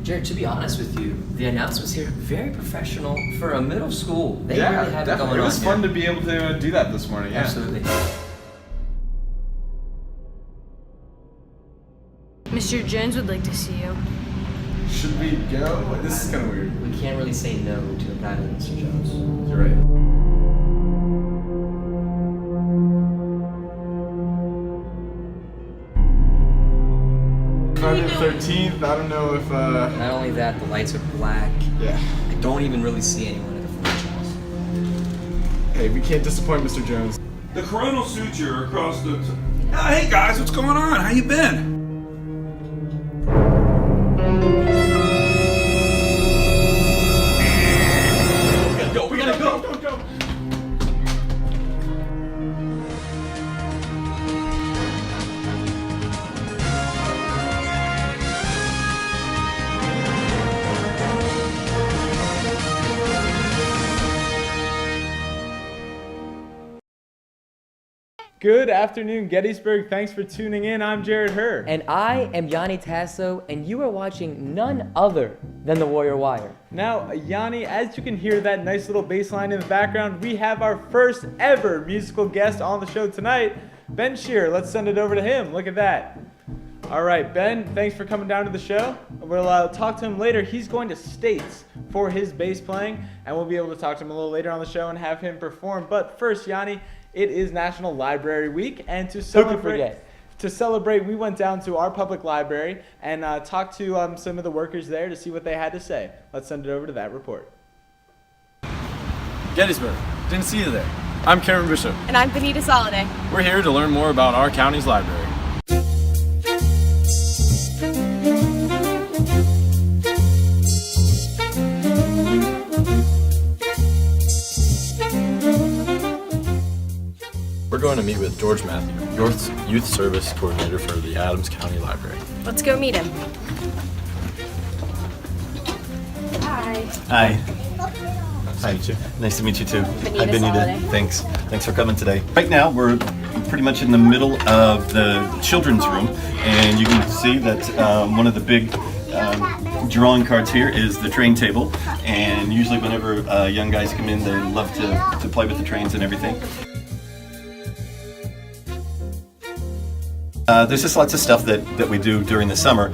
Jared, to be honest with you, the announcements here very professional for a middle school. They really have it going on. It was fun to be able to do that this morning. Yeah. Absolutely. Mr. Jones would like to see you. Should we go? This is kind of weird. We can't really say no to a guy like Mr. Jones. You're right. Friday the 13th. I don't know if. Not only that, the lights are black. Yeah. I don't even really see anyone at the franchise. Hey, we can't disappoint Mr. Jones. The coronal suture across the. Hey guys, what's going on? How you been? We gotta go. Good afternoon, Gettysburg. Thanks for tuning in. I'm Jared Herr. And I am Yanni Tasso, and you are watching none other than the W.I.RE. Now, Yanni, as you can hear that nice little bass line in the background, we have our first ever musical guest on the show tonight, Ben Shearer. Let's send it over to him. Look at that. All right, Ben, thanks for coming down to the show. We'll talk to him later. He's going to States for his bass playing, and we'll be able to talk to him a little later on the show and have him perform. But first, Yanni, it is National Library Week, and to celebrate, we went down to our public library and talked to some of the workers there to see what they had to say. Let's send it over to that report. Gettysburg, didn't see you there. I'm Karen Bishop. And I'm Benita Soliday. We're here to learn more about our county's library. We're going to meet with George Matthew, Youth Service Coordinator for the Adams County Library. Let's go meet him. Hi. Hi. Hi, nice to meet you too. Benita Hi, Benita. Soliday. Thanks for coming today. Right now, we're pretty much in the middle of the children's room, and you can see that one of the big drawing cards here is the train table. And usually, whenever young guys come in, they love to play with the trains and everything. There's just lots of stuff that we do during the summer,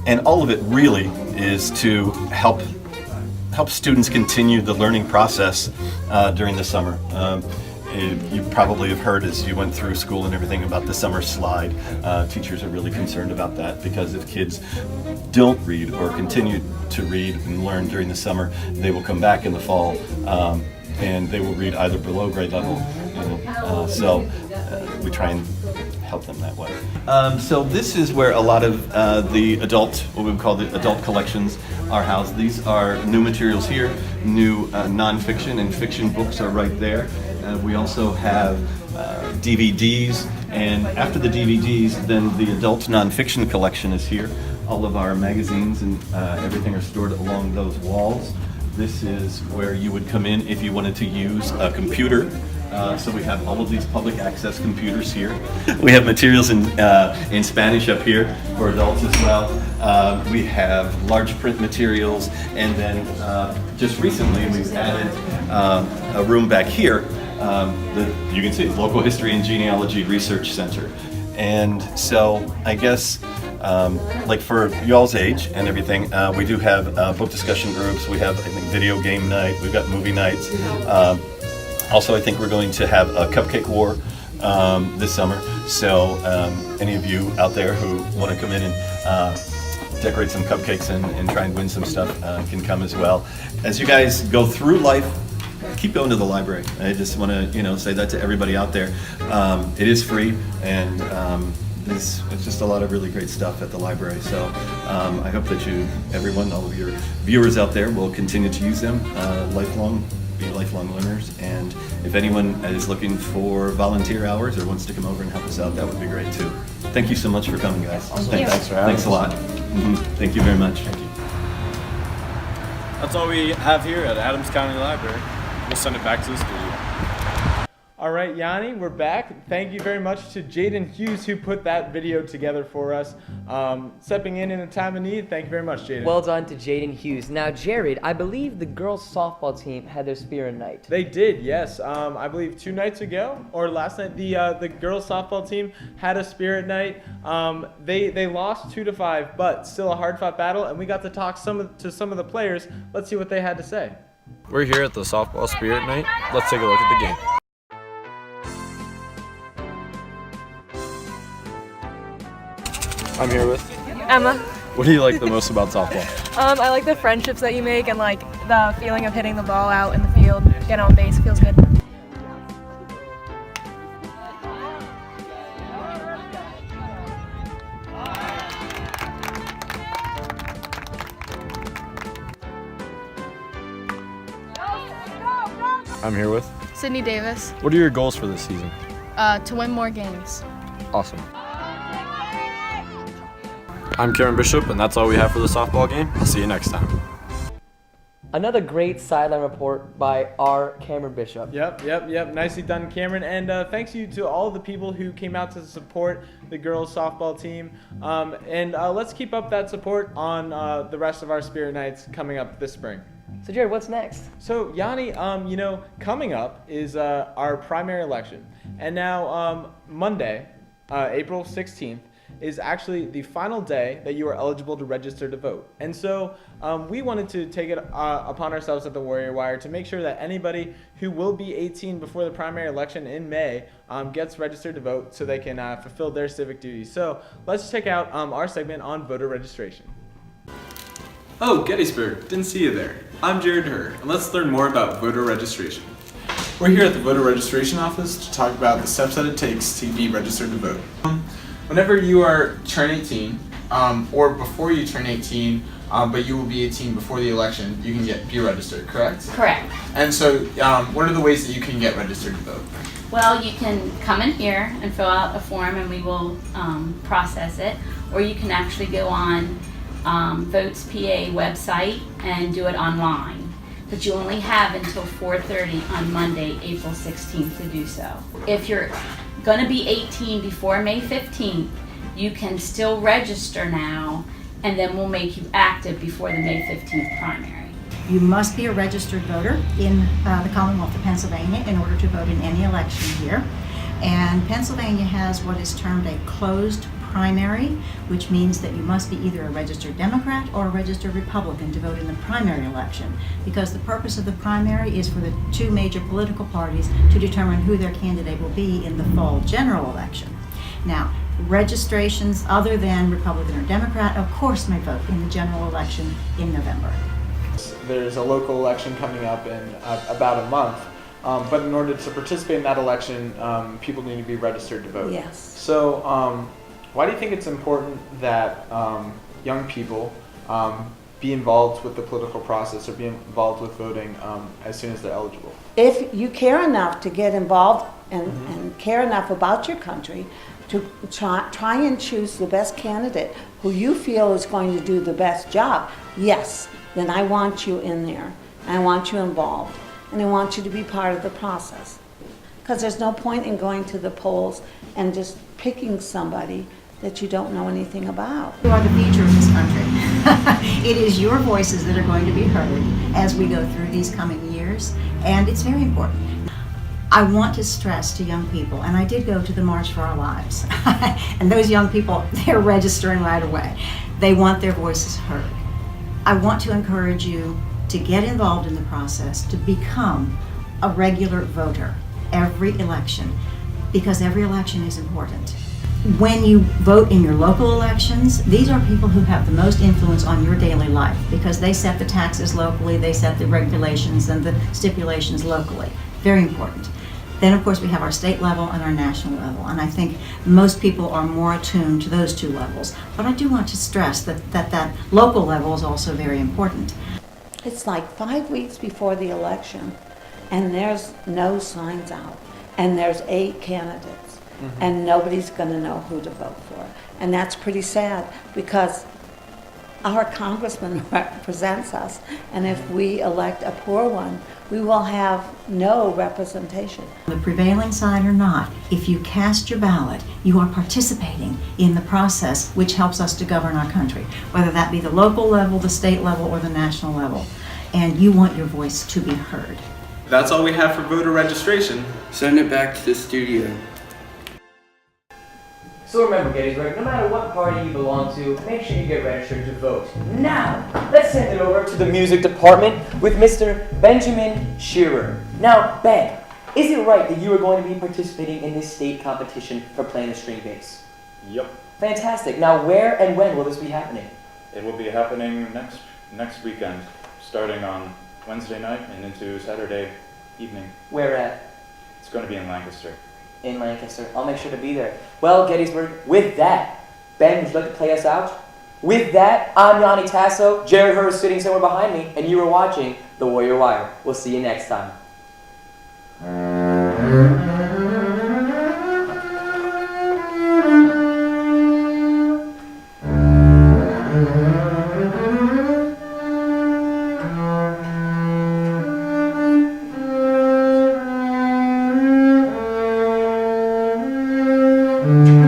and all of it really is to help students continue the learning process during the summer. You probably have heard as you went through school and everything about the summer slide. Teachers are really concerned about that because if kids don't read or continue to read and learn during the summer, they will come back in the fall and they will read either below grade level. So we try and help them that way. So this is where a lot of the what we would call the adult collections are housed. These are new materials here, new nonfiction and fiction books are right there. We also have DVDs, and after the DVDs, then the adult nonfiction collection is here. All of our magazines and everything are stored along those walls. This is where you would come in if you wanted to use a computer. So we have all of these public access computers here. We have materials in Spanish up here for adults as well. We have large print materials, and then just recently we've added a room back here that you can see, Local History and Genealogy Research Center. And so I guess like for y'all's age and everything, we do have book discussion groups. We have, I think, video game night. We've got movie nights. Also, I think we're going to have a cupcake war this summer. So any of you out there who want to come in and decorate some cupcakes and try and win some stuff can come as well. As you guys go through life, keep going to the library. I just want to say that to everybody out there. It is free, and it's just a lot of really great stuff at the library. So I hope that everyone, all of your viewers out there, will continue to use them be lifelong learners. And if anyone is looking for volunteer hours or wants to come over and help us out, that would be great too. Thank you so much for coming, guys. Thanks for having us. Thanks a lot. Thank you very much. Thank you. That's all we have here at Adams County Library. We'll send it back to the studio. All right, Yanni, we're back. Thank you very much to Jaden Hughes who put that video together for us. Stepping in a time of need. Thank you very much, Jaden. Well done to Jaden Hughes. Now, Jared, I believe the girls' softball team had their spirit night. They did, yes. I believe 2 nights ago or last night, the girls' softball team had a spirit night. They lost 2-5, but still a hard-fought battle, and we got to talk to some of the players. Let's see what they had to say. We're here at the softball spirit night. Let's take a look at the game. I'm here with. Emma. What do you like the most about softball? I like the friendships that you make and like the feeling of hitting the ball out in the field, getting on base, feels good. I'm here with. Sydney Davis, What are your goals for this season? to win more games. Awesome. I'm Karen Bishop, and that's all we have for the softball game. I'll see you next time. Another great sideline report by our Cameron Bishop. Yep. Nicely done, Cameron. And thanks you to all the people who came out to support the girls softball team. And let's keep up that support on the rest of our spirit nights coming up this spring. So, Jared, what's next? So, Yanni, coming up is our primary election. And now Monday, April 16th, is actually the final day that you are eligible to register to vote. And so we wanted to take it upon ourselves at the Warrior to make sure that anybody who will be 18 before the primary election in May gets registered to vote so they can fulfill their civic duties. So let's check out our segment on voter registration. Oh, Gettysburg, didn't see you there. I'm Jared Herr, and let's learn more about voter registration. We're here at the voter registration office to talk about the steps that it takes to be registered to vote. Whenever you turn 18, or before you turn 18, but you will be 18 before the election, you can be registered, correct? Correct. And so, what are the ways that you can get registered to vote? Well, you can come in here and fill out a form and we will process it, or you can actually go on Votes PA website and do it online. But you only have until 4:30 on Monday, April 16th to do so. If you're going to be 18 before May 15th, you can still register now, and then we'll make you active before the May 15th primary. You must be a registered voter in the Commonwealth of Pennsylvania in order to vote in any election here. And Pennsylvania has what is termed a closed primary, which means that you must be either a registered Democrat or a registered Republican to vote in the primary election, because the purpose of the primary is for the 2 major political parties to determine who their candidate will be in the fall general election. Now, registrations other than Republican or Democrat, of course, may vote in the general election in November. There's a local election coming up in about a month, but in order to participate in that election, people need to be registered to vote. Yes. So, why do you think it's important that young people be involved with the political process or be involved with voting as soon as they're eligible? If you care enough to get involved and care enough about your country to try and choose the best candidate who you feel is going to do the best job, yes, then I want you in there. I want you involved. And I want you to be part of the process. Because there's no point in going to the polls and just picking somebody that you don't know anything about. You are the future of this country. It is your voices that are going to be heard as we go through these coming years, and it's very important. I want to stress to young people, and I did go to the March for Our Lives, and those young people, they're registering right away. They want their voices heard. I want to encourage you to get involved in the process, to become a regular voter every election, because every election is important. When you vote in your local elections, these are people who have the most influence on your daily life because they set the taxes locally, they set the regulations and the stipulations locally. Very important. Then, of course, we have our state level and our national level, and I think most people are more attuned to those 2 levels. But I do want to stress that local level is also very important. It's like 5 weeks before the election, and there's no signs out, and there's 8 candidates. And nobody's going to know who to vote for. And that's pretty sad because our congressman represents us, and if we elect a poor one, we will have no representation. The prevailing side or not, if you cast your ballot, you are participating in the process which helps us to govern our country, whether that be the local level, the state level, or the national level. And you want your voice to be heard. That's all we have for voter registration. Send it back to the studio. So remember, Gettysburg, no matter what party you belong to, make sure you get registered to vote. Now, let's send it over to the music department with Mr. Benjamin Shearer. Now, Ben, is it right that you are going to be participating in this state competition for playing the string bass? Yep. Fantastic. Now, where and when will this be happening? It will be happening next weekend, starting on Wednesday night and into Saturday evening. Where at? It's going to be in Lancaster. In Lancaster. I'll make sure to be there. Well, Gettysburg, with that, Ben, would you like to play us out? With that, I'm Yanni Tasso. Jared Herr is sitting somewhere behind me, and you are watching The W.I.RE. We'll see you next time. Mm-hmm.